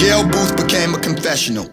jail booth became a confessional,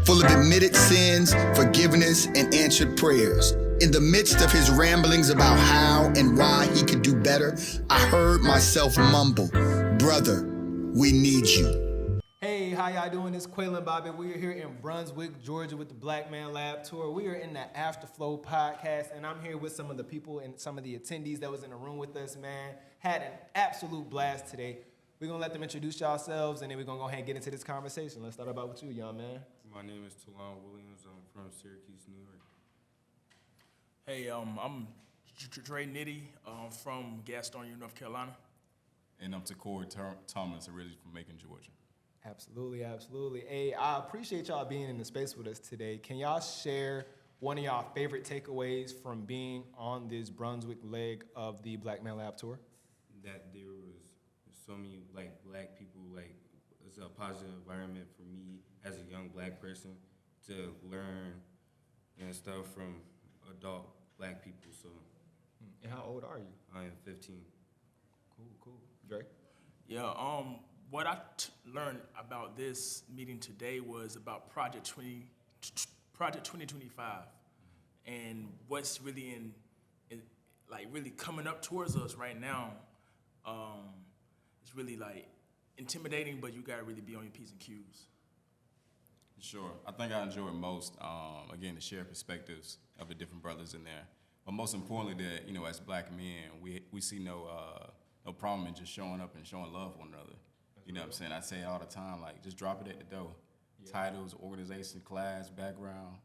full of admitted sins, forgiveness, and answered prayers. In the midst of his ramblings about how and why he could do better, I heard myself mumble, "Brother, we need you." Hey, how y'all doing? It's Qualon, Bobby. We are here in Brunswick, Georgia with the Black Man Lab Tour. We are in the Afterflow podcast, and I'm here with some of the people and some of the attendees that was in the room with us, man. Had an absolute blast today. We're going to let them introduce yourselves, and then we're going to go ahead and get into this conversation. Let's start about with you, young man. My name is Telon Williams. I'm from Syracuse, New York. Hey, I'm Drae Nitty from Gastonia, North Carolina. And I'm Tacorry Thomas, originally from Macon, Georgia. Absolutely, absolutely. Hey, I appreciate y'all being in the space with us today. Can y'all share one of y'all favorite takeaways from being on this Brunswick leg of the Black Man Lab Tour? That there was so many black people. It's a positive environment for me as a young black person to learn and stuff from adult black people. So. And how old are you? I am 15. Cool. Drae? Yeah. What I learned about this meeting today was about Project 2025, and what's really really coming up towards us right now. It's really intimidating, but you gotta really be on your P's and Q's. Sure. I think I enjoy it most, again, to share perspectives of the different brothers in there. But most importantly, that, as black men, we see no problem in just showing up and showing love for one another. You know what I'm saying? I say it all the time, just drop it at the door. Yeah. Titles, organization, class, background,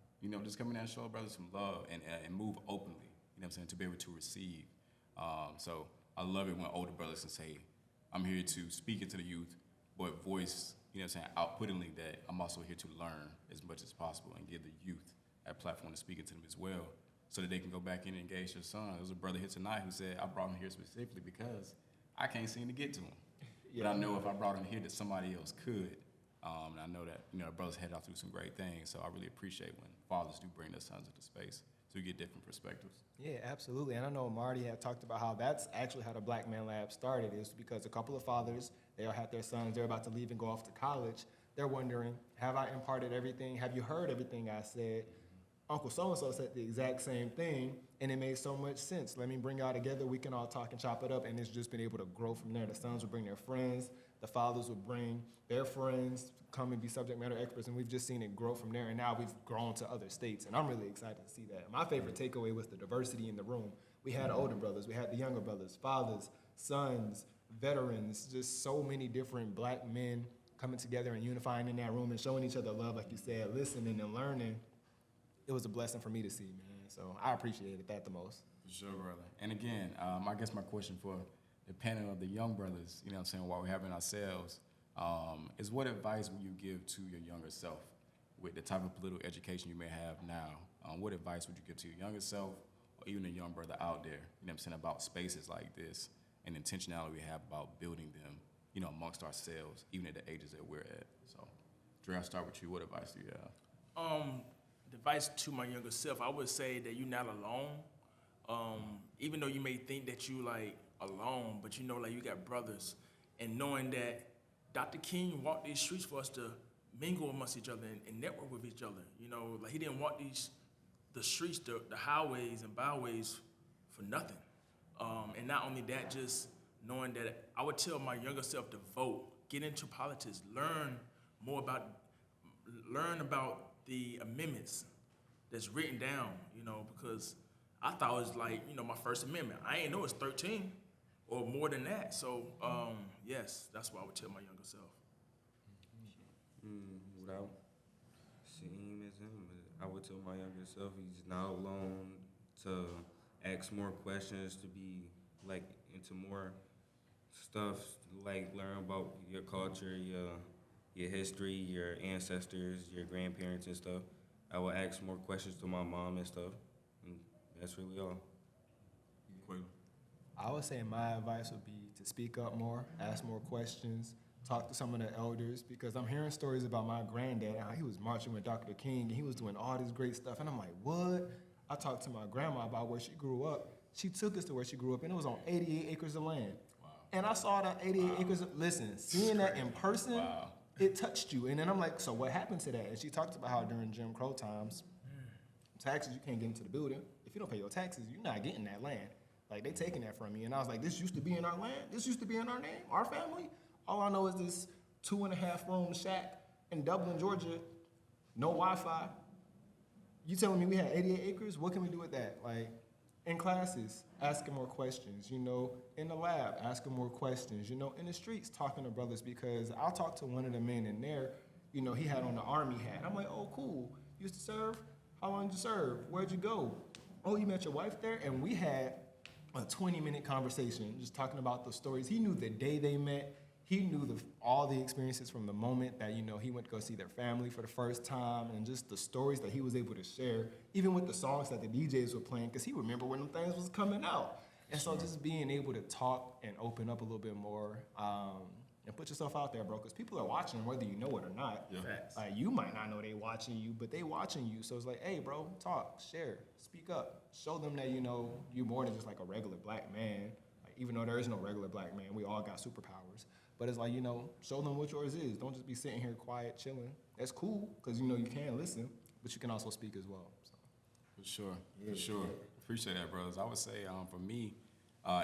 just come in there and show our brothers some love and move openly, to be able to receive. So I love it when older brothers can say, I'm here to speak it to the youth, but voice, outputtingly that I'm also here to learn as much as possible and give the youth a platform to speak it to them as well, so that they can go back in and engage their son. There was a brother here tonight who said, I brought him here specifically because I can't seem to get to him. Yeah. But I know if I brought him here that somebody else could. And I know that, the brothers head out through some great things, so I really appreciate when fathers do bring their sons into space so you get different perspectives. Yeah, absolutely. And I know Marty had talked about how that's actually how the Black Man Lab started, is because a couple of fathers, they all have their sons, they're about to leave and go off to college. They're wondering, have I imparted everything? Have you heard everything I said? Uncle so-and-so said the exact same thing, and it made so much sense. Let me bring y'all together. We can all talk and chop it up, and it's just been able to grow from there. The sons would bring their friends. The fathers would bring their friends, come and be subject matter experts, and we've just seen it grow from there, and now we've grown to other states, and I'm really excited to see that. My favorite takeaway was the diversity in the room. We had older brothers, we had the younger brothers, fathers, sons, veterans, just so many different black men coming together and unifying in that room and showing each other love, like you said, listening and learning. It was a blessing for me to see, man. So I appreciated that the most. For sure, brother. And again, I guess my question for the panel of the young brothers, while we're having ourselves, is what advice would you give to your younger self with the type of political education you may have now? What advice would you give to your younger self or even a young brother out there, about spaces like this and intentionality we have about building them, amongst ourselves, even at the ages that we're at? So, Drae, I'll start with you. What advice do you have? Advice to my younger self, I would say that you're not alone. Even though you may think that you alone, but you got brothers, and knowing that Dr. King walked these streets for us to mingle amongst each other and network with each other. He didn't walk the streets, the highways and byways for nothing. And not only that, just knowing that I would tell my younger self to vote, get into politics, learn about the amendments that's written down, because I thought it was my First Amendment. I ain't know it's 13 or more than that. So, yes, that's what I would tell my younger self. Without seeing as him, I would tell my younger self he's not alone, to ask more questions, to be into more stuff, learn about your culture, your history, your ancestors, your grandparents and stuff. I would ask more questions to my mom and stuff, and that's really all. I would say my advice would be to speak up more, ask more questions, talk to some of the elders, because I'm hearing stories about my granddad, how he was marching with Dr. King, and he was doing all this great stuff, and I'm like, what? I talked to my grandma about where she grew up. She took us to where she grew up, and it was on 88 acres of land. Wow. And I saw that 88 acres of, listen, seeing that in person, it touched you. And then I'm like, so what happened to that? And she talked about how during Jim Crow times, taxes, you can't get into the building. If you don't pay your taxes, you're not getting that land. Like, they taking that from you. And I was like, this used to be in our land? This used to be in our name? Our family? All I know is this 2.5 room shack in Dublin, Georgia, no Wi-Fi. You telling me we had 88 acres? What can we do with that? Like, in classes, asking more questions, you know, in the lab, asking more questions, you know, in the streets, talking to brothers, because I'll talk to one of the men in there, you know, he had on the Army hat. I'm like, oh, cool. You used to serve? How long did you serve? Where'd you go? Oh, you met your wife there? And we had a 20-minute conversation just talking about the stories. He knew the day they met. He knew all the experiences from the moment that, you know, he went to go see their family for the first time, and just the stories that he was able to share, even with the songs that the DJs were playing, because he remembered when them things was coming out. And so just being able to talk and open up a little bit more, and put yourself out there, bro, because people are watching whether you know it or not. Yeah. Like, you might not know they watching you, but they watching you. So it's like, hey, bro, talk, share, speak up. Show them that, you know, you're more than just like a regular black man. Like, even though there is no regular black man, we all got superpowers. But it's like, you know, show them what yours is. Don't just be sitting here quiet, chilling. That's cool, because, you know, you can listen, but you can also speak as well. So. For sure, for sure. Appreciate that, brothers. I would say for me,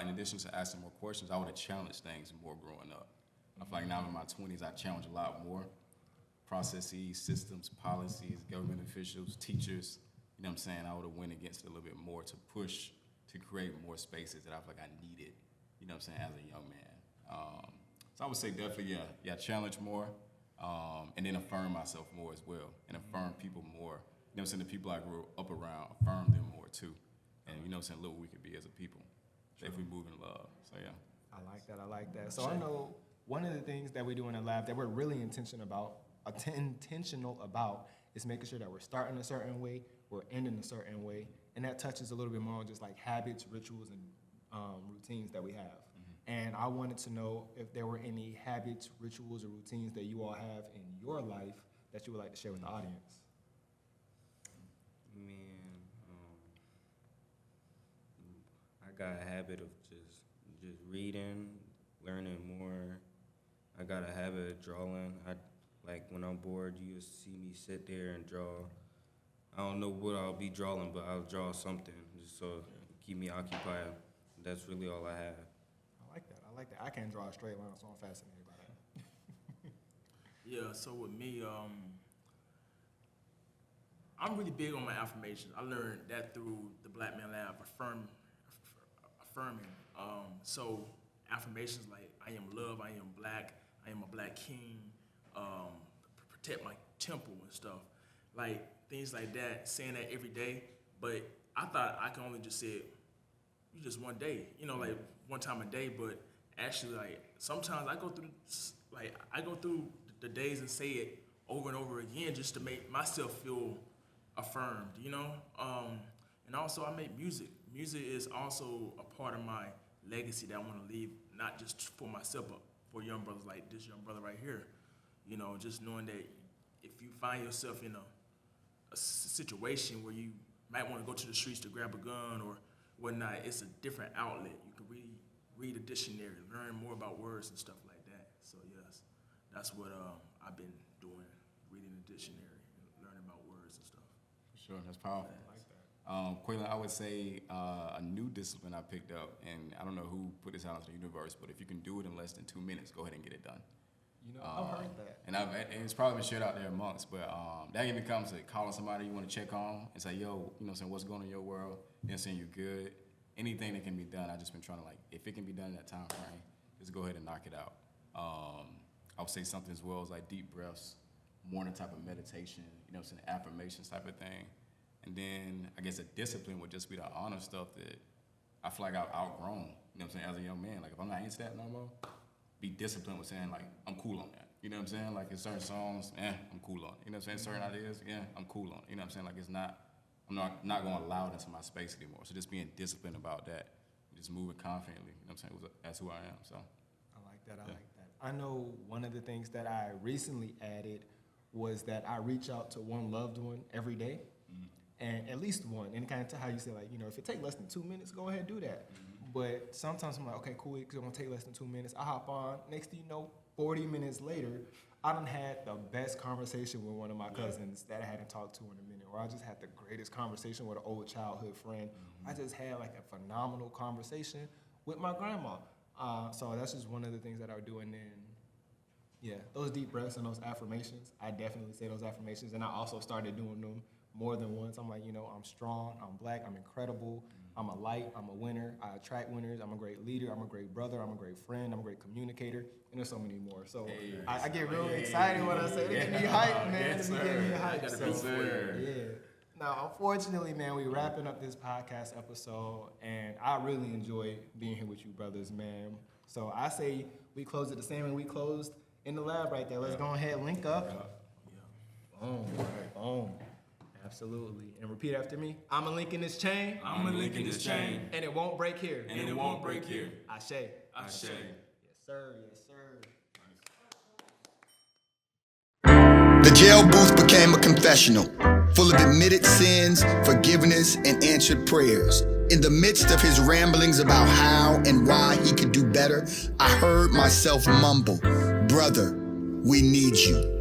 in addition to asking more questions, I would have challenged things more growing up. I feel like now in my 20s, I challenge a lot more. Processes, systems, policies, government officials, teachers. You know what I'm saying? I would have went against it a little bit more to push, to create more spaces that I feel like I needed, you know what I'm saying, as a young man. So I would say definitely, yeah, challenge more, and then affirm myself more as well, and affirm people more. You know what I'm saying? The people I grew up around, affirm them more too. And you know what I'm saying, look what we could be as a people if we move in love. So yeah. I like that. So I know one of the things that we do in the lab that we're really intentional about is making sure that we're starting a certain way, we're ending a certain way, and that touches a little bit more on just like habits, rituals, and routines that we have. And I wanted to know if there were any habits, rituals, or routines that you all have in your life that you would like to share with the audience. Man, I got a habit of just reading, learning more. I got a habit of drawing. Like when I'm bored, you see me sit there and draw. I don't know what I'll be drawing, but I'll draw something just so keep me occupied. That's really all I have. I like that. I can't draw a straight line, so I'm fascinated by that. Yeah, so with me, I'm really big on my affirmations. I learned that through the Black Man Lab, affirming. So affirmations like, I am love, I am black, I am a black king, protect my temple and stuff. Like, things like that, saying that every day. But I thought I could only just say it, you just one day, you know, like one time a day, but actually, like, sometimes I go through the days and say it over and over again just to make myself feel affirmed, you know? And also I make music. Music is also a part of my legacy that I want to leave, not just for myself, but for young brothers like this young brother right here. You know, just knowing that if you find yourself in a situation where you might want to go to the streets to grab a gun or whatnot, it's a different outlet. You can read a dictionary, learn more about words and stuff like that. So yes, that's what I've been doing, reading the dictionary and learning about words and stuff. For sure, that's powerful. I like that. Qualon, I would say a new discipline I picked up, and I don't know who put this out into the universe, but if you can do it in less than 2 minutes, go ahead and get it done. You know, I've heard that. And it's probably been shared out there amongst, but that even comes to calling somebody you want to check on and say, yo, you know what I'm saying, what's going on in your world? You know what I'm saying, you're good. Anything that can be done, I've just been trying to, like, if it can be done in that time frame, just go ahead and knock it out. I would say something as well as like deep breaths, morning type of meditation, you know what I'm saying, affirmations type of thing. And then I guess a discipline would just be the honor stuff that I feel like I've outgrown, you know what I'm saying, as a young man. Like, if I'm not into that no more, be disciplined with saying, like, I'm cool on that. You know what I'm saying? Like, in certain songs, I'm cool on it. You know what I'm saying? Certain ideas, I'm cool on it. You know what I'm saying? Like, it's not, I'm not going to allow it into my space anymore. So just being disciplined about that, just moving confidently, you know what I'm saying? That's who I am, so. I like that, I like that. I know one of the things that I recently added was that I reach out to one loved one every day, and at least one, and kind of to how you say, like, you know, if it takes less than 2 minutes, go ahead and do that. But sometimes I'm like, okay, cool, it's gonna take less than 2 minutes. I hop on, next thing you know, 40 minutes later, I done had the best conversation with one of my cousins that I hadn't talked to in a minute, or I just had the greatest conversation with an old childhood friend. I just had like a phenomenal conversation with my grandma. So that's just one of the things that I would do. And then, yeah, those deep breaths and those affirmations, I definitely say those affirmations. And I also started doing them more than once. I'm like, you know, I'm strong, I'm black, I'm incredible, I'm a light, I'm a winner, I attract winners, I'm a great leader, I'm a great brother, I'm a great friend, I'm a great communicator, and there's so many more. So I get really excited when I say they get me hyped, man. Yes, They sir. get me hyped. Yes, So, sir. yeah. Now, unfortunately, man, we wrapping up this podcast episode, and I really enjoyed being here with you, brothers, man. So I say we close it the same way we closed in the lab right there. Let's go ahead and link up. Boom. Boom. Absolutely. And repeat after me. I'm a link in this chain. I'm a link in this chain, And it won't break here. and it won't break here. Ashe. Ashe. Yes, sir. Yes, sir. The jail booth became a confessional, full of admitted sins, forgiveness, and answered prayers. In the midst of his ramblings about how and why he could do better, I heard myself mumble, "Brother, we need you."